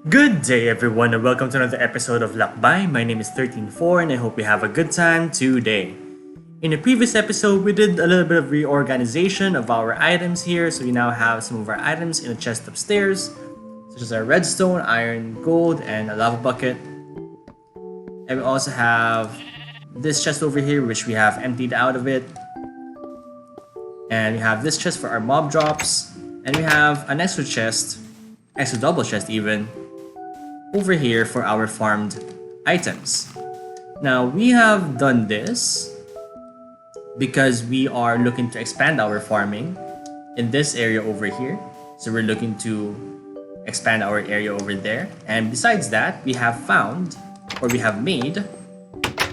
Good day, everyone, and welcome to another episode of Lakbay. My name is 13Four, and I hope you have a good time today. In the previous episode, we did a little bit of reorganization of our items here, so we now have some of our items in a chest upstairs, such as our redstone, iron, gold, and a lava bucket. And we also have this chest over here, which we have emptied out of it. And we have this chest for our mob drops, and we have an extra chest, extra double chest even, over here for our farmed items. Now we have done this because we are looking to expand our farming in this area over here. So we're looking to expand our area over there. And besides that, we have found, or we have made,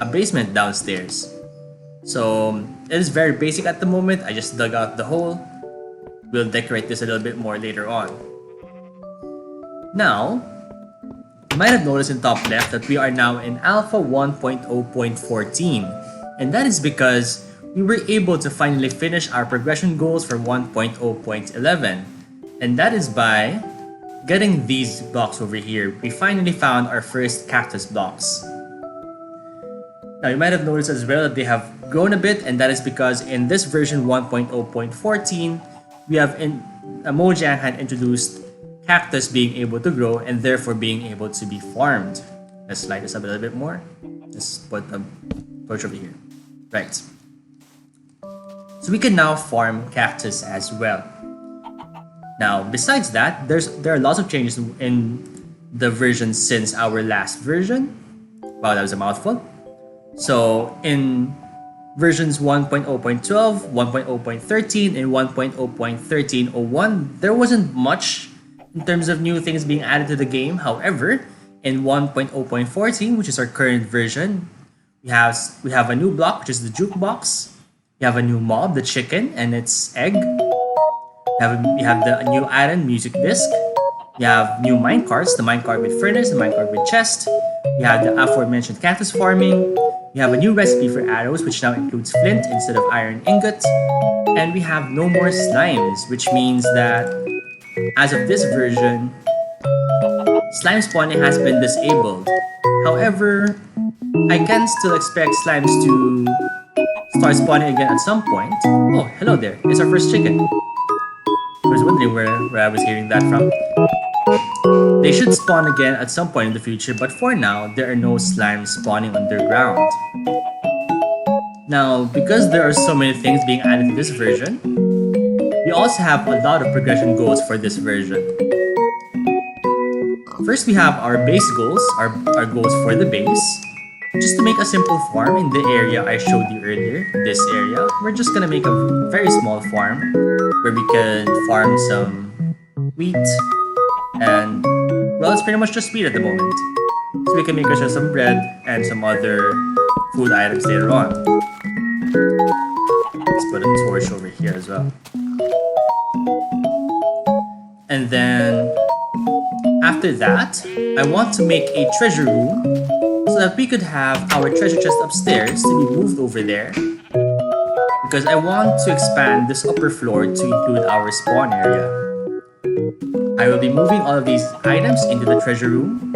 a basement downstairs. So it is very basic at the moment. I just dug out the hole. We'll decorate this a little bit more later on. Now, you might have noticed in top left that we are now in Alpha 1.0.14, and that is because we were able to finally finish our progression goals for 1.0.11, and that is by getting these blocks over here. We finally found our first cactus blocks. Now you might have noticed as well that they have grown a bit, and that is because in this version 1.0.14, we have Mojang had introduced cactus being able to grow and therefore being able to be farmed. Let's light this up a little bit more. Let's put a torch over here. Right. So we can now farm cactus as well. Now, besides that, there are lots of changes in the version since our last version. Wow, that was a mouthful. So in versions 1.0.12, 1.0.13, and 1.0.13.01, there wasn't much in terms of new things being added to the game. However, in 1.0.14, which is our current version, we have a new block, which is the jukebox. We have a new mob, the chicken, and its egg. We have the new iron, music disc. We have new minecarts, the minecart with furnace, the minecart with chest. We have the aforementioned cactus farming. We have a new recipe for arrows, which now includes flint instead of iron ingot. And we have no more slimes, which means that as of this version, slime spawning has been disabled. However, I can still expect slimes to start spawning again at some point. Oh, hello there. It's our first chicken. I was wondering where I was hearing that from. They should spawn again at some point in the future, but for now, there are no slimes spawning underground. Now, because there are so many things being added to this version, we also have a lot of progression goals for this version. First, we have our base goals, our goals for the base. Just to make a simple farm in the area I showed you earlier, this area, we're just gonna make a very small farm where we can farm some wheat and, well, it's pretty much just wheat at the moment. So we can make ourselves some bread and some other food items later on. Let's put a torch over here as well. And then after that, I want to make a treasure room so that we could have our treasure chest upstairs to be moved over there, because I want to expand this upper floor to include our spawn area. I will be moving all of these items into the treasure room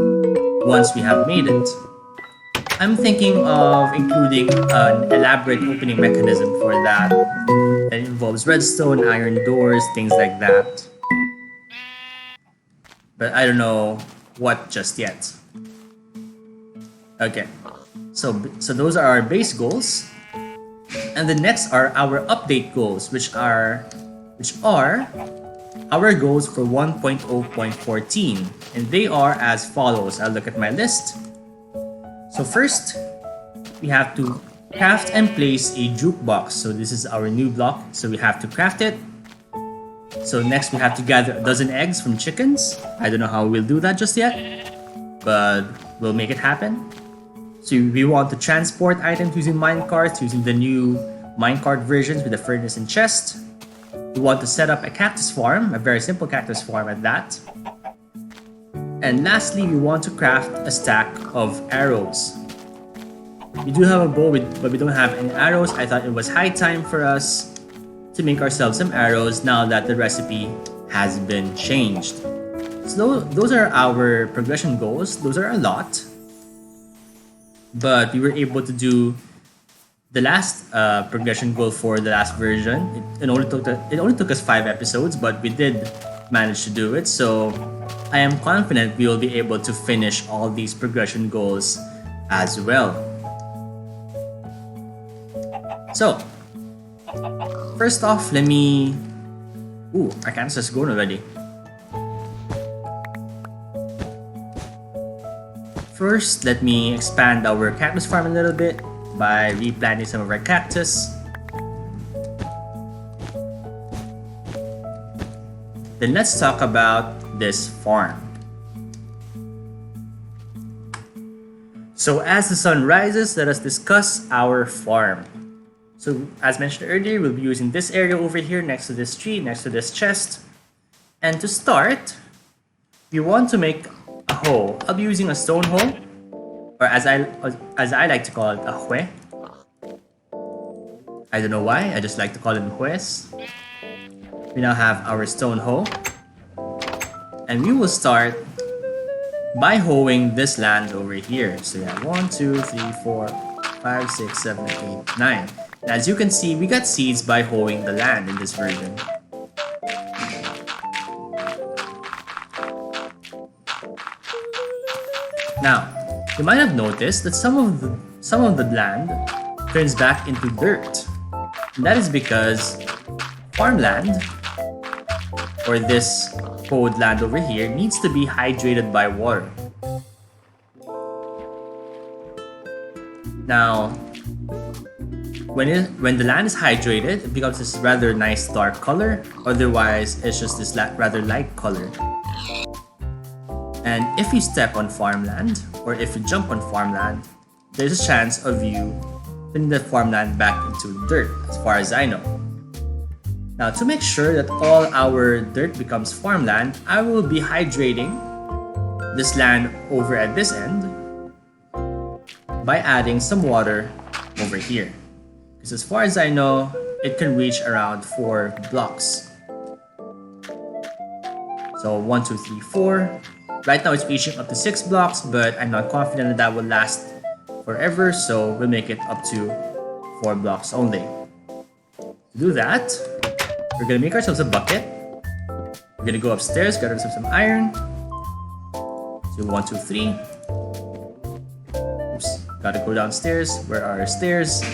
once we have made it. I'm thinking of including an elaborate opening mechanism for that. That involves redstone, iron doors, things like that. But I don't know what just yet. Okay, so those are our base goals. And the next are our update goals, which are our goals for 1.0.14, and they are as follows. I'll look at my list. So first, we have to craft and place a jukebox. So this is our new block, so we have to craft it. So next we have to gather a dozen eggs from chickens. I don't know how we'll do that just yet, but we'll make it happen. So we want to transport items using minecarts, using the new minecart versions with the furnace and chest. We want to set up a cactus farm, a very simple cactus farm at that. And lastly, we want to craft a stack of arrows. We do have a bow, but we don't have any arrows. I thought it was high time for us to make ourselves some arrows now that the recipe has been changed. So those are our progression goals. Those are a lot, but we were able to do the last progression goal for the last version. It only took us 5 episodes, but we did manage to do it. So I am confident we will be able to finish all these progression goals as well. So first off, let me... Ooh, our cactus has grown already. First, let me expand our cactus farm a little bit by replanting some of our cactus. Then let's talk about this farm. So as the sun rises, let us discuss our farm. So as mentioned earlier, we'll be using this area over here next to this tree, next to this chest. And to start, we want to make a hoe. I'll be using a stone hoe, or as I like to call it, a hue. I don't know why, I just like to call it hues. We now have our stone hoe, and we will start by hoeing this land over here. So yeah, 1, 2, 3, 4, 5, 6, 7, 8, 9. And as you can see, we got seeds by hoeing the land in this version. Now, you might have noticed that some of the land turns back into dirt. And that is because farmland, or this hoed land over here, needs to be hydrated by water. Now, when the land is hydrated, it becomes this rather nice dark color. Otherwise, it's just this rather light color. And if you step on farmland, or if you jump on farmland, there's a chance of you putting the farmland back into dirt, as far as I know. Now, to make sure that all our dirt becomes farmland, I will be hydrating this land over at this end by adding some water over here. Because as far as I know, it can reach around 4 blocks. So 1, 2, 3, 4. Right now it's reaching up to 6 blocks, but I'm not confident that that will last forever, so we'll make it up to 4 blocks only. To do that, we're gonna make ourselves a bucket. We're gonna go upstairs, get ourselves some iron. So 1, 2, 3. Oops, gotta go downstairs. Where are our stairs?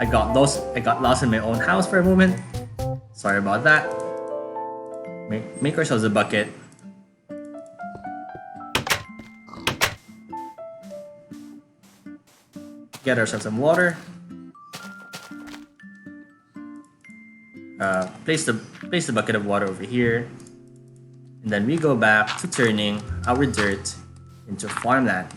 I got lost in my own house for a moment. Sorry about that. Make ourselves a bucket. Get ourselves some water. Place the bucket of water over here, and then we go back to turning our dirt into farmland.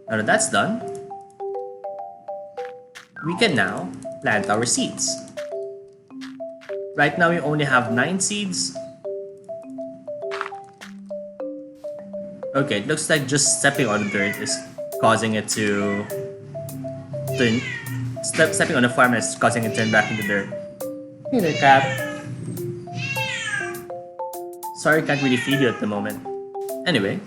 Now that that's done, we can now plant our seeds. Right now we only have 9 seeds. Okay, it looks like just stepping on the dirt is causing it to turn. Stepping on the farm is causing it to turn back into dirt. Hey there, cat. Sorry, can't really feed you at the moment. Anyway.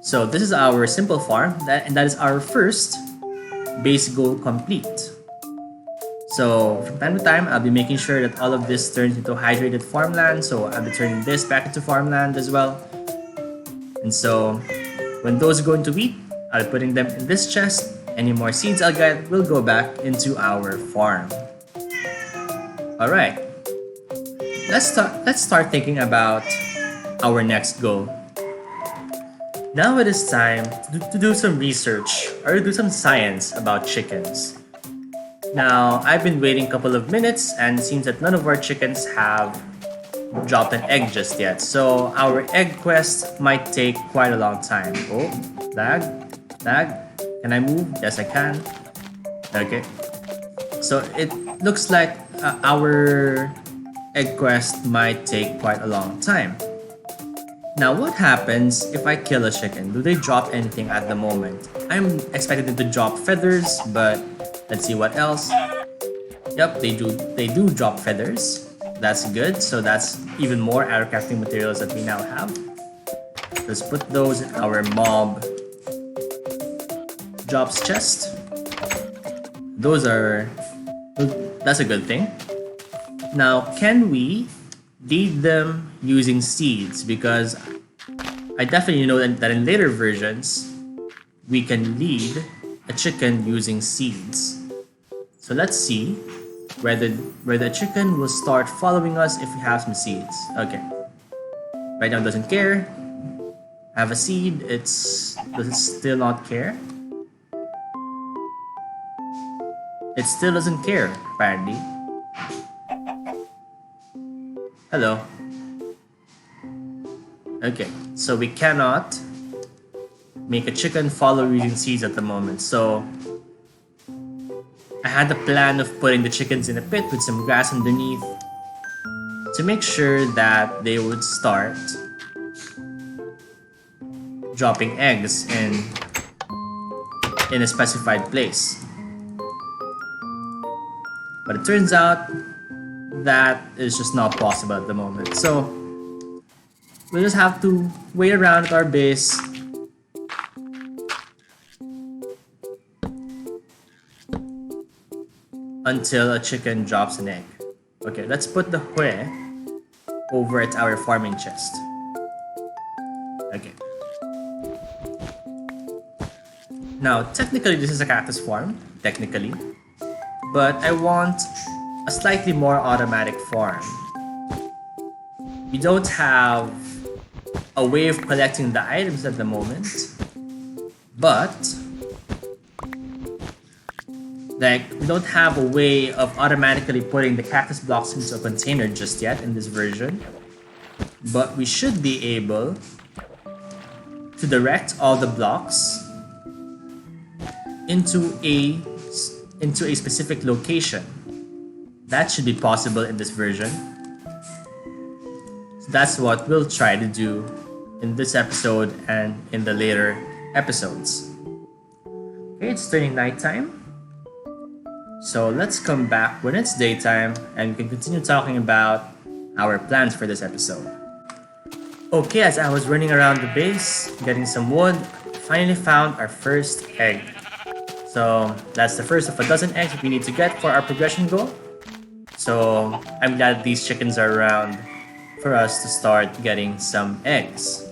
So this is our simple farm, and that is our first base goal complete. So from time to time, I'll be making sure that all of this turns into hydrated farmland. So I'll be turning this back into farmland as well. And so when those go into wheat, I'll be putting them in this chest. Any more seeds I'll get will go back into our farm. All right, let's start thinking about our next goal. Now it is time to do some research or do some science about chickens. Now, I've been waiting a couple of minutes and it seems that none of our chickens have dropped an egg just yet. So our egg quest might take quite a long time. Oh, lag. Can I move? Yes, I can. Okay. So it looks like our egg quest might take quite a long time. Now, what happens if I kill a chicken? Do they drop anything at the moment? I'm expecting them to drop feathers, but let's see what else. Yep, they do. They do drop feathers. That's good. So that's even more arrow crafting materials that we now have. Let's put those in our mob drops chest. Those are. That's a good thing. Now, can we lead them using seeds? Because I definitely know that in later versions, we can lead a chicken using seeds. So let's see whether the chicken will start following us if we have some seeds. Okay. Right now it doesn't care. I have a seed, does it still not care? It still doesn't care, apparently. Hello. Okay, so we cannot make a chicken follow using seeds at the moment. So I had the plan of putting the chickens in a pit with some grass underneath to make sure that they would start dropping eggs in a specified place. But it turns out that is just not possible at the moment. So we'll just have to wait around at our base until a chicken drops an egg. Okay, let's put the hue over at our farming chest. Okay. Now, technically this is a cactus farm, technically. But I want a slightly more automatic farm. We don't have a way of collecting the items at the moment, but we don't have a way of automatically putting the cactus blocks into a container just yet in this version. But we should be able to direct all the blocks into a specific location. That should be possible in this version. So that's what we'll try to do in this episode and in the later episodes. Okay, it's turning nighttime. So let's come back when it's daytime and we can continue talking about our plans for this episode. Okay, as I was running around the base, getting some wood, finally found our first egg. So that's the first of a dozen eggs that we need to get for our progression goal. So I'm glad these chickens are around for us to start getting some eggs.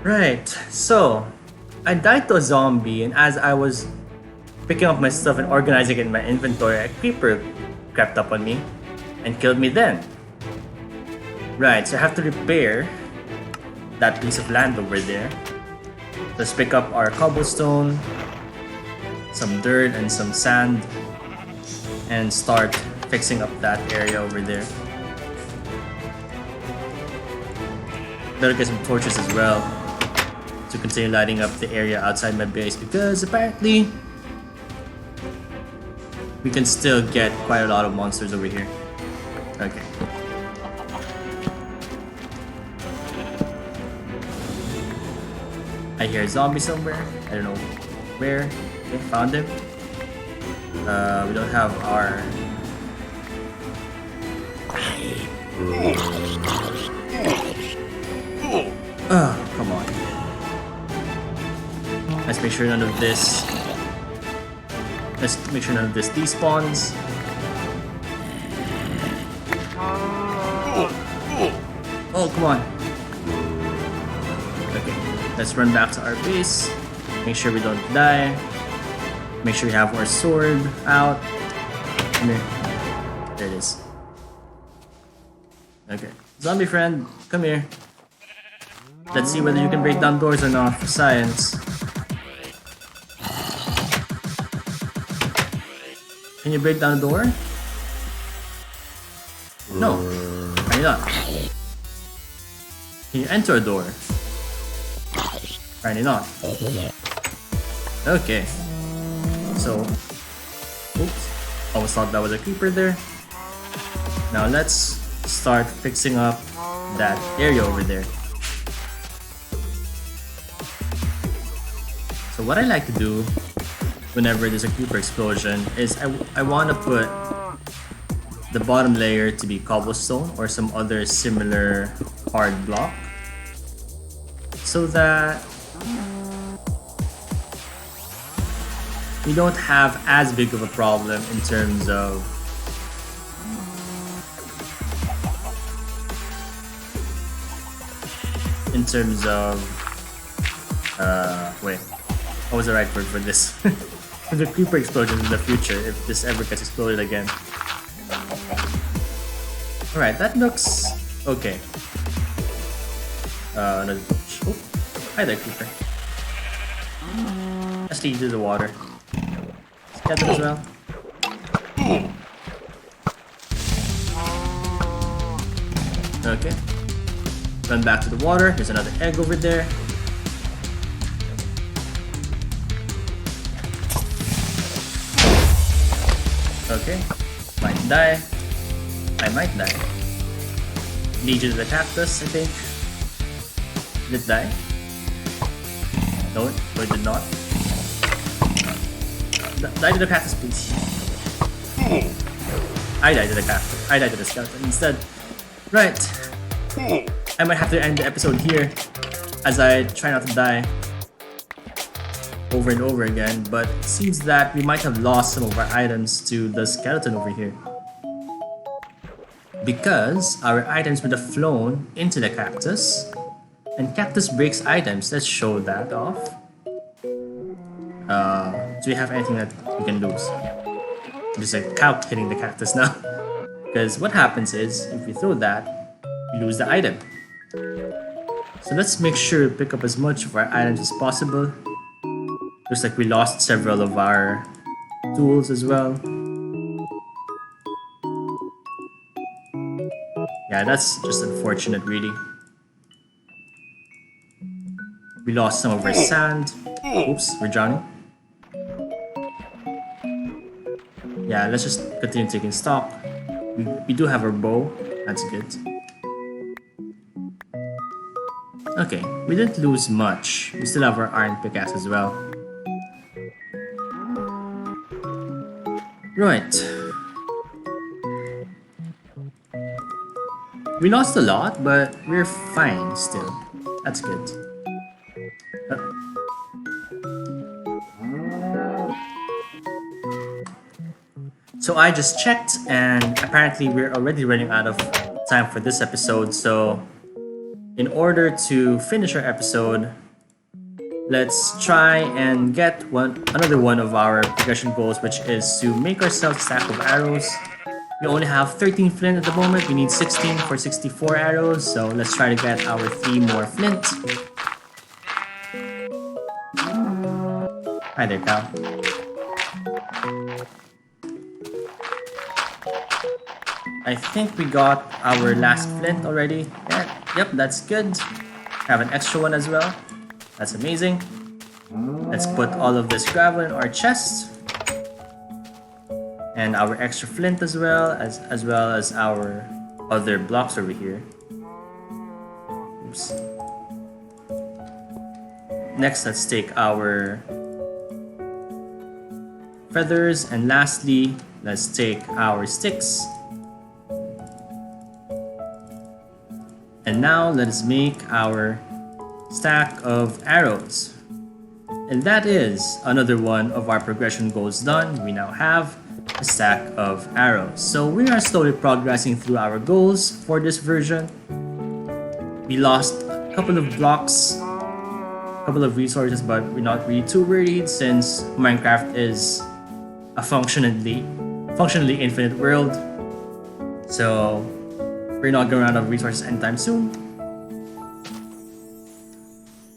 Right, so I died to a zombie, and as I was picking up my stuff and organizing it in my inventory, a creeper crept up on me and killed me then. Right, so I have to repair that piece of land over there. Let's pick up our cobblestone, some dirt and some sand, and start fixing up that area over there. Better get some torches as well to continue lighting up the area outside my base, because apparently we can still get quite a lot of monsters over here. Okay. I hear a zombie somewhere. I don't know where. Okay, found him. We don't have our... Oh, come on. Let's make sure none of this... Let's make sure none of this despawns. Oh, come on. Okay, let's run back to our base. Make sure we don't die. Make sure we have our sword out. Come here. There it is. Okay. Zombie friend, come here. Let's see whether you can break down doors or not for science. Can you break down a door? No. Can you not? Can you enter a door? Apparently not. Okay. So, oops. Almost thought that was a creeper there. Now let's start fixing up that area over there. So what I like to do whenever there's a creeper explosion is I want to put the bottom layer to be cobblestone or some other similar hard block, so that we don't have as big of a problem in terms of wait, what was the right word for this? The creeper explosions in the future, if this ever gets exploded again. Alright, that looks okay. Another bush. Oh, hi there, creeper. Let's lead to the water. Let's get them as well. Okay. Run back to the water. There's another egg over there. Okay. Might die. I might die. Lead you to the cactus, I think. Did it die? No, it did not. Die to the cactus, please. I died to the cactus. I died to the skeleton instead. Right. I might have to end the episode here as I try not to die over and over again, but it seems that we might have lost some of our items to the skeleton over here, because our items would have flown into the cactus, and cactus breaks items. Let's show that off. Do we have anything that we can lose? Just a cow hitting the cactus now. Because what happens is, if we throw that, we lose the item. So let's make sure to pick up as much of our items as possible. Looks like we lost several of our tools as well. Yeah, that's just unfortunate, really. We lost some of our sand. Oops, we're drowning. Yeah, let's just continue taking stock. We do have our bow. That's good. Okay, we didn't lose much. We still have our iron pickaxe as well. Right. We lost a lot, but we're fine still. That's good. So I just checked, and apparently we're already running out of time for this episode. So in order to finish our episode, let's try and get another one of our progression goals, which is to make ourselves a stack of arrows. We only have 13 flint at the moment. We need 16 for 64 arrows. So let's try to get our 3 more flint. Hi there, pal. I think we got our last flint already. Yeah, yep, that's good. Have an extra one as well. That's amazing. Let's put all of this gravel in our chest. And our extra flint as well as our other blocks over here. Oops. Next, let's take our feathers, and lastly, let's take our sticks. And now let us make our stack of arrows. And that is another one of our progression goals done. We now have a stack of arrows. So we are slowly progressing through our goals for this version. We lost a couple of blocks, a couple of resources, but we're not really too worried since Minecraft is a functionally infinite world. So we're not going to run out of resources anytime soon.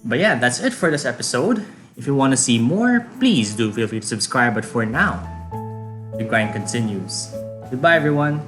But yeah, that's it for this episode. If you want to see more, please do feel free to subscribe. But for now, the grind continues. Goodbye, everyone.